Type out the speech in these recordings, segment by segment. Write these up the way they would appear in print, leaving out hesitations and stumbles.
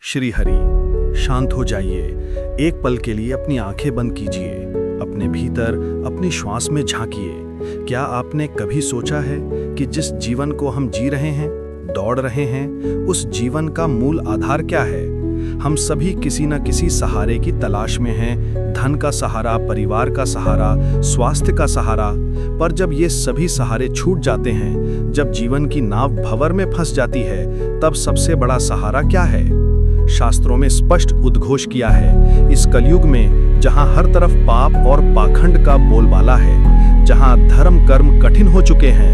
श्री हरि, शांत हो जाइए। एक पल के लिए अपनी आंखें बंद कीजिए। अपने भीतर अपनी श्वास में झांकिए। क्या आपने कभी सोचा है कि जिस जीवन को हम जी रहे हैं, दौड़ रहे हैं, उस जीवन का मूल आधार क्या है? हम सभी किसी न किसी सहारे की तलाश में हैं। धन का सहारा, परिवार का सहारा, स्वास्थ्य का सहारा। पर जब ये सभी सहारे छूट जाते हैं, जब जीवन की नाव भंवर में फंस जाती है, तब सबसे बड़ा सहारा क्या है? शास्त्रों में स्पष्ट उद्घोष किया है, इस कलयुग में जहां हर तरफ पाप और पाखंड का बोलबाला है, जहां धर्म कर्म कठिन हो चुके हैं,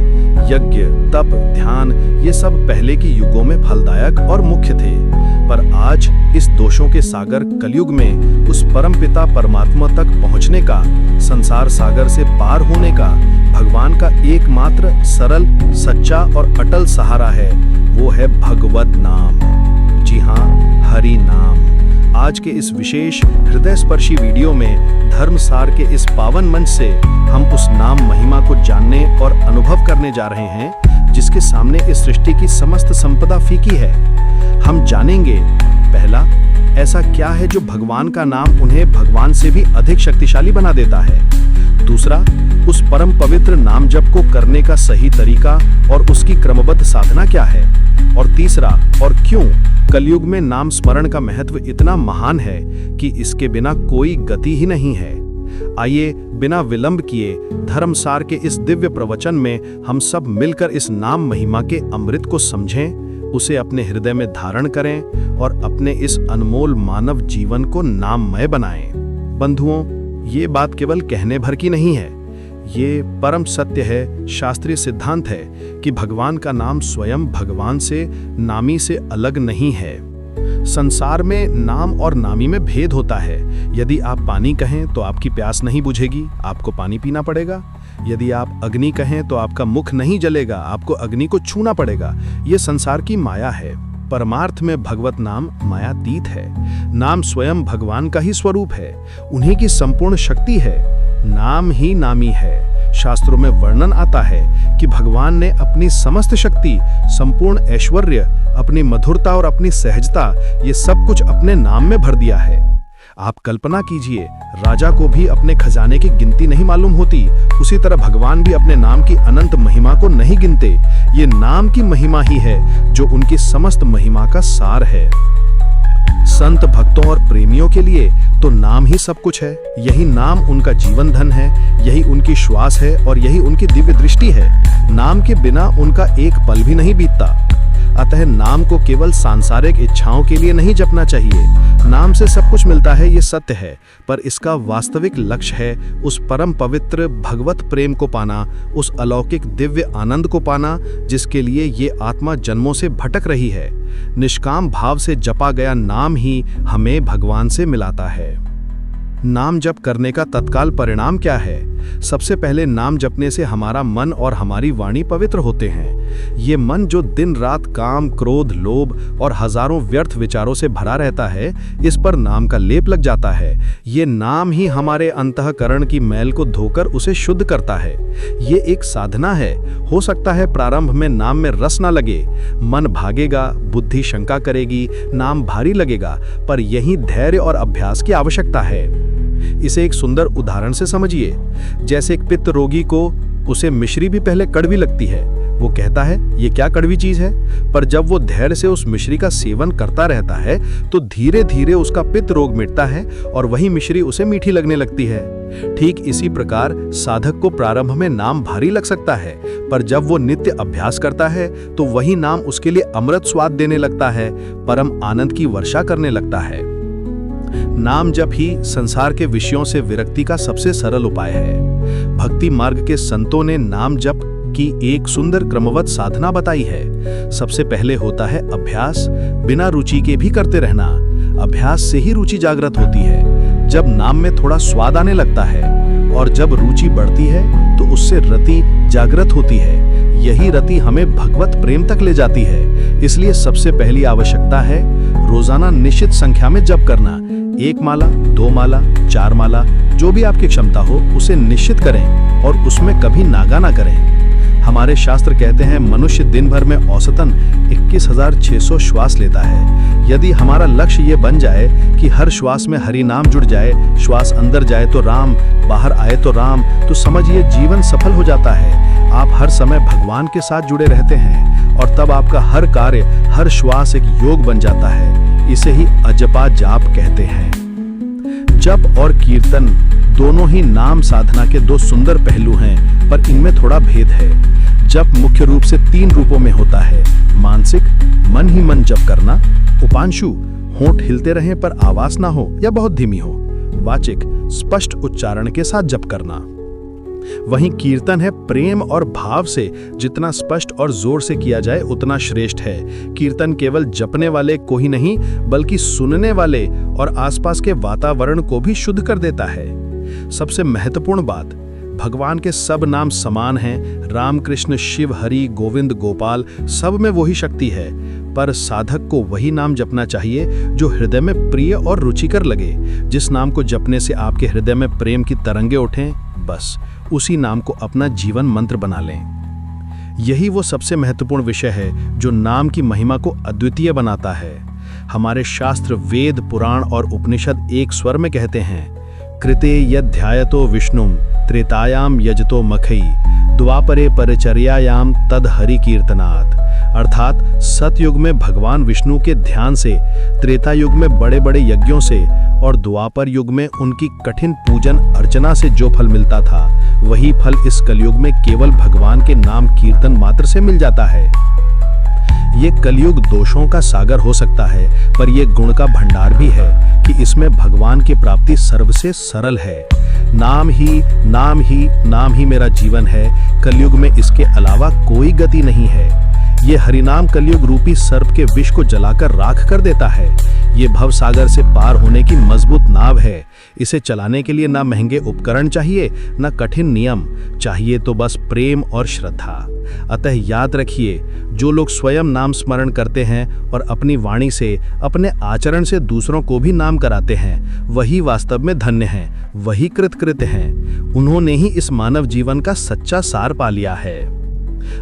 यज्ञ, तप, ध्यान ये सब पहले के युगों में फलदायक और मुख्य थे। पर आज इस दोषों के सागर कलयुग में उस परमपिता परमात्मा तक पहुंचने का, संसार सागर से पार होने का भगवान का एकमात्र सरल, सच्चा और अटल सहारा है। वो है भगवत नाम। जी हाँ, हरि नाम। आज के इस विशेष हृदय स्पर्शी वीडियो में धर्मसार के इस पावन मंच से हम उस नाम महिमा को जानने और अनुभव करने जा रहे हैं, जिसके सामने इस सृष्टि की समस्त संपदा फीकी है। हम जानेंगे, पहला, ऐसा क्या है जो भगवान का नाम उन्हें भगवान से भी अधिक शक्तिशाली बना देता है। दूसरा, उस परम पवित्र नाम जप को करने का सही तरीका और उसकी क्रमबद्ध साधना क्या है। और तीसरा, और क्यों कलयुग में नाम स्मरण का महत्व इतना महान है कि इसके बिना कोई गति ही नहीं है। आइए बिना विलंब किए धर्मसार के इस दिव्य प्रवचन में हम सब मिलकर इस नाम महिमा के अमृत को समझें, उसे अपने हृदय में धारण करें और अपने इस अनमोल मानव जीवन को नाममय बनाएं। बंधुओं, ये बात केवल कहने भर की नहीं है, ये परम सत्य है, शास्त्रीय सिद्धांत है कि भगवान का नाम स्वयं भगवान से, नामी से अलग नहीं है। संसार में नाम और नामी में भेद होता है। यदि आप पानी कहें तो आपकी प्यास नहीं बुझेगी, आपको पानी पीना पड़ेगा। यदि आप अग्नि कहें तो आपका मुख नहीं जलेगा, आपको अग्नि को छूना पड़ेगा। ये संसार की माया है। परमार्थ में भगवत नाम मायातीत है। नाम स्वयं भगवान का ही स्वरूप है, उन्हीं की संपूर्ण शक्ति है। नाम ही नामी है। शास्त्रों में वर्णन आता है कि भगवान ने अपनी समस्त शक्ति, संपूर्ण ऐश्वर्य, अपनी मधुरता और अपनी सहजता, ये सब कुछ अपने नाम में भर दिया है। आप कल्पना कीजिए, राजा को भी अपने खजाने की गिनती नहीं मालूम होती, उसी तरह भगवान भी अपने नाम की अनंत महिमा को नहीं गिनते। ये नाम की महिमा ही है जो उनकी समस्त महिमा का सार है। संत, भक्तों और प्रेमियों के लिए तो नाम ही सब कुछ है। यही नाम उनका जीवन धन है, यही उनकी श्वास है और यही उनकी दिव्य दृष्टि है। नाम के बिना उनका एक पल भी नहीं बीतता। अतः नाम को केवल सांसारिक इच्छाओं के लिए नहीं जपना चाहिए। नाम से सब कुछ मिलता है, ये सत्य है, पर इसका वास्तविक लक्ष्य है उस परम पवित्र भगवत प्रेम को पाना, उस अलौकिक दिव्य आनंद को पाना जिसके लिए ये आत्मा जन्मों से भटक रही है। निष्काम भाव से जपा गया नाम ही हमें भगवान से मिलाता है। नाम जप करने का तत्काल परिणाम क्या है? सबसे पहले नाम जपने से हमारा मन और हमारी वाणी पवित्र होते हैं। ये मन जो दिन रात काम, क्रोध, लोभ और हजारों व्यर्थ विचारों से भरा रहता है, इस पर नाम का लेप लग जाता है। ये नाम ही हमारे अंतःकरण की मैल को धोकर उसे शुद्ध करता है। ये एक साधना है। हो सकता है प्रारंभ में नाम में रस ना लगे, मन भागेगा, बुद्धि शंका करेगी, नाम भारी लगेगा, पर यही धैर्य और अभ्यास की आवश्यकता है। इसे एक सुंदर उदाहरण से समझिए। जैसे एक पित्त रोगी को उसे मिश्री भी पहले कड़वी लगती है, वो कहता है ये क्या कड़वी चीज है, पर जब वो धैर्य से उस मिश्री का सेवन करता रहता है तो धीरे धीरे उसका पित्त रोग मिटता है और वही मिश्री उसे मीठी लगने लगती है। ठीक इसी प्रकार साधक को प्रारंभ में नाम भारी लग सकता है, पर जब वो नित्य अभ्यास करता है तो वही नाम उसके लिए अमृत स्वाद देने लगता है, परम आनंद की वर्षा करने लगता है। नाम जप ही संसार के विषयों से विरक्ति का सबसे सरल उपाय है। भक्ति मार्ग के संतों ने नाम जप की एक सुंदर क्रमवत साधना बताई है। सबसे पहले होता है अभ्यास, बिना रुचि के भी करते रहना। अभ्यास से ही रुचि जागृत होती है। जब नाम में थोड़ा स्वाद आने लगता है और जब रुचि बढ़ती है तो उससे रति जागृत होती है। यही रति हमें भगवत प्रेम तक ले जाती है। इसलिए सबसे पहली आवश्यकता है रोजाना निश्चित संख्या में जप करना। 1 माला, 2 माला, 4 माला, जो भी आपकी क्षमता हो उसे निश्चित करें और उसमें कभी नागा ना करें। हमारे शास्त्र कहते हैं मनुष्य दिन भर में औसतन 21,600 श्वास लेता है। यदि हमारा लक्ष्य ये बन जाए कि हर श्वास में हरि नाम जुड़ जाए, श्वास अंदर जाए तो राम, बाहर आए तो राम, तो समझिए जीवन सफल हो जाता है। आप हर समय भगवान के साथ जुड़े रहते हैं और तब आपका हर कार्य, हर श्वास एक योग बन जाता है। इसे ही अजपा जाप कहते हैं। जप और कीर्तन दोनों ही नाम साधना के दो सुंदर पहलू हैं, पर इनमें थोड़ा भेद है। जप मुख्य रूप से 3 रूपों में होता है। मानसिक, मन ही मन जप करना। उपांशु, होंठ हिलते रहें पर आवाज ना हो या बहुत धीमी हो। वाचिक, स्पष्ट उच्चारण के साथ जप करना। वहीं कीर्तन है प्रेम और भाव से, जितना स्पष्ट और जोर से किया जाए उतना श्रेष्ठ है। कीर्तन केवल जपने वाले को ही नहीं बल्कि सुनने वाले और आसपास के वातावरण को भी शुद्ध कर देता है। सबसे महत्वपूर्ण बात, भगवान के सब नाम समान हैं। राम, कृष्ण, शिव, हरि, गोविंद, गोपाल, सब में वही शक्ति है। पर साधक को वही नाम जपना चाहिए जो हृदय में प्रिय और रुचिकर लगे। जिस नाम को जपने से आपके हृदय में प्रेम की तरंगे उठें, बस उसी नाम को अपना जीवन मंत्र बना लें। यही वो सबसे महत्वपूर्ण विषय है जो नाम की महिमा को अद्वितीय बनाता है। हमारे शास्त्र, वेद, पुराण और उपनिषद एक स्वर में कहते हैं, कृते यध्यायतो विष्णुम त्रेतायाम यजतो मखई द्वापरे परिचर्यायाम तद हरि कीर्तनात्। अर्थात सतयुग में भगवान विष्णु के ध्यान से, त्रेता युग में बड़े बड़े यज्ञों से और द्वापर युग में उनकी कठिन पूजन अर्चना से जो फल मिलता था, वही फल इस कलयुग में केवल भगवान के नाम कीर्तन मात्र से मिल जाता है। ये कलयुग दोषों का सागर हो सकता है, पर यह गुण का भंडार भी है कि इसमें भगवान की प्राप्ति सर्वसे सरल है। नाम ही नाम ही नाम ही मेरा जीवन है। कलयुग में इसके अलावा कोई गति नहीं है। ये हरिनाम कलयुग रूपी सर्प के विष को जलाकर राख कर देता है। ये भव सागर से पार होने की मजबूत नाव है। इसे चलाने के लिए ना महंगे उपकरण चाहिए, ना कठिन नियम चाहिए, तो बस प्रेम और श्रद्धा। अतः याद रखिए, जो लोग स्वयं नाम स्मरण करते हैं और अपनी वाणी से, अपने आचरण से दूसरों को भी नाम कराते हैं, वही वास्तव में धन्य हैं, वही कृतकृत्य हैं। उन्होंने ही इस मानव जीवन का सच्चा सार पा लिया है।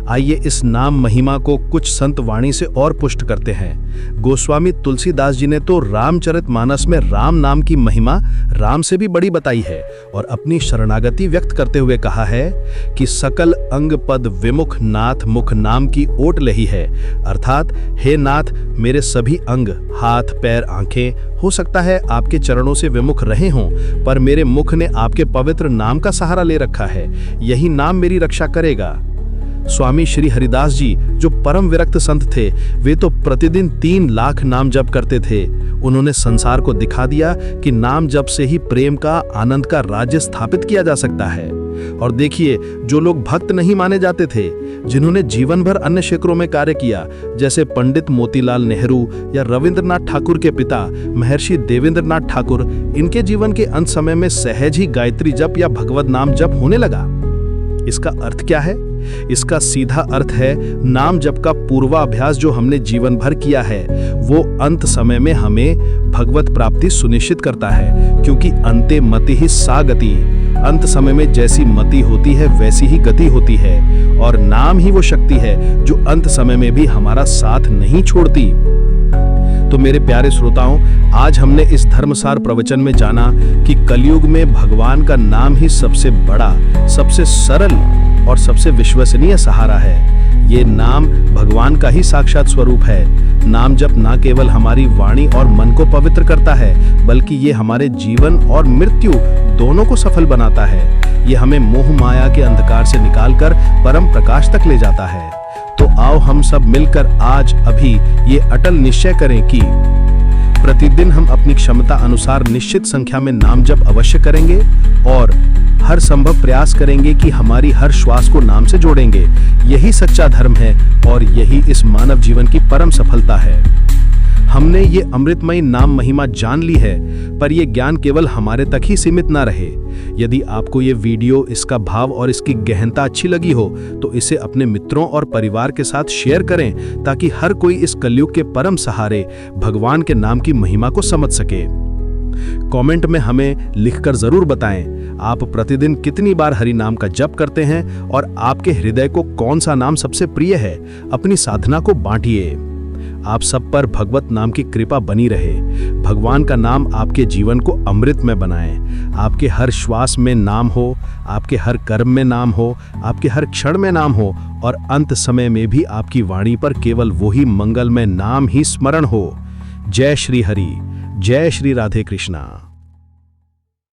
आइए इस नाम महिमा को कुछ संत वाणी से और पुष्ट करते हैं। गोस्वामी तुलसीदास जी ने तो रामचरितमानस में राम नाम की महिमा राम से भी बड़ी बताई है और अपनी शरणागति व्यक्त करते हुए कहा है कि सकल अंग पद विमुख नाथ मुख नाम की ओट लही है। अर्थात हे नाथ, मेरे सभी अंग, हाथ, पैर, आंखें हो सकता है आपके चरणों से विमुख रहे हों, पर मेरे मुख ने आपके पवित्र नाम का सहारा ले रखा है। यही नाम मेरी रक्षा करेगा। स्वामी श्री हरिदास जी, जो परम विरक्त संत थे, वे तो प्रतिदिन 3 लाख नाम जप करते थे। उन्होंने संसार को दिखा दिया कि नाम जप से ही प्रेम का, आनंद का राज्य स्थापित किया जा सकता है। और देखिए, जो लोग भक्त नहीं माने जाते थे, जिन्होंने जीवन भर अन्य क्षेत्रों में कार्य किया, जैसे पंडित मोतीलाल नेहरू या रविंद्रनाथ ठाकुर के पिता महर्षि देवेंद्रनाथ ठाकुर, इनके जीवन के अंत समय में सहज ही गायत्री जप या भगवत नाम जप होने लगा। इसका अर्थ क्या है? इसका सीधा अर्थ है, नाम जप का पूर्वाभ्यास जो हमने जीवन भर किया है, वो अंत समय में हमें भगवत प्राप्ति सुनिश्चित करता है, क्योंकि अंते मति ही सा गति। अंत समय में जैसी मति होती है वैसी ही गति होती है, और नाम ही वो शक्ति है जो अंत समय में भी हमारा साथ नहीं छोड़ती। तो मेरे प्यारे श्रोताओं, आज हमने इस धर्मसार प्रवचन में जाना कि कलयुग में भगवान का नाम ही सबसे बड़ा, सबसे सरल और सबसे विश्वसनीय सहारा है। ये नाम भगवान का ही साक्षात स्वरूप है। नाम जप ना केवल हमारी वाणी और मन को पवित्र करता है, बल्कि ये हमारे जीवन और मृत्यु दोनों को सफल बनाता है। ये हमें मोह माया के अंधकार से निकालकर परम प्रकाश तक ले जाता है। तो आओ हम सब मिलकर आज अभी ये अटल निश्चय करें कि प्रतिदिन हम अपनी क्षमता अनुसार निश्चित संख्या में नाम जप अवश्य करेंगे और हर संभव प्रयास करेंगे कि हमारी हर श्वास को नाम से जोड़ेंगे। यही सच्चा धर्म है और यही इस मानव जीवन की परम सफलता है। हमने ये अमृतमयी नाम महिमा जान ली है, पर यह ज्ञान केवल हमारे तक ही सीमित ना रहे। यदि आपको ये वीडियो, इसका भाव और इसकी गहनता अच्छी लगी हो, तो इसे अपने मित्रों और परिवार के साथ शेयर करें, ताकि हर कोई इस कलयुग के परम सहारे भगवान के नाम की महिमा को समझ सके। कमेंट में हमें लिखकर जरूर बताएं, आप प्रतिदिन कितनी बार हरि नाम का जप करते हैं और आपके हृदय को कौन सा नाम सबसे प्रिय है। अपनी साधना को बांटिए। आप सब पर भगवत नाम की कृपा बनी रहे। भगवान का नाम आपके जीवन को अमृतमय बनाए। आपके हर श्वास में नाम हो, आपके हर कर्म में नाम हो, आपके हर क्षण में नाम हो और अंत समय में भी आपकी वाणी पर केवल वही मंगलमय नाम ही स्मरण हो। जय श्री हरि, जय श्री राधे कृष्णा।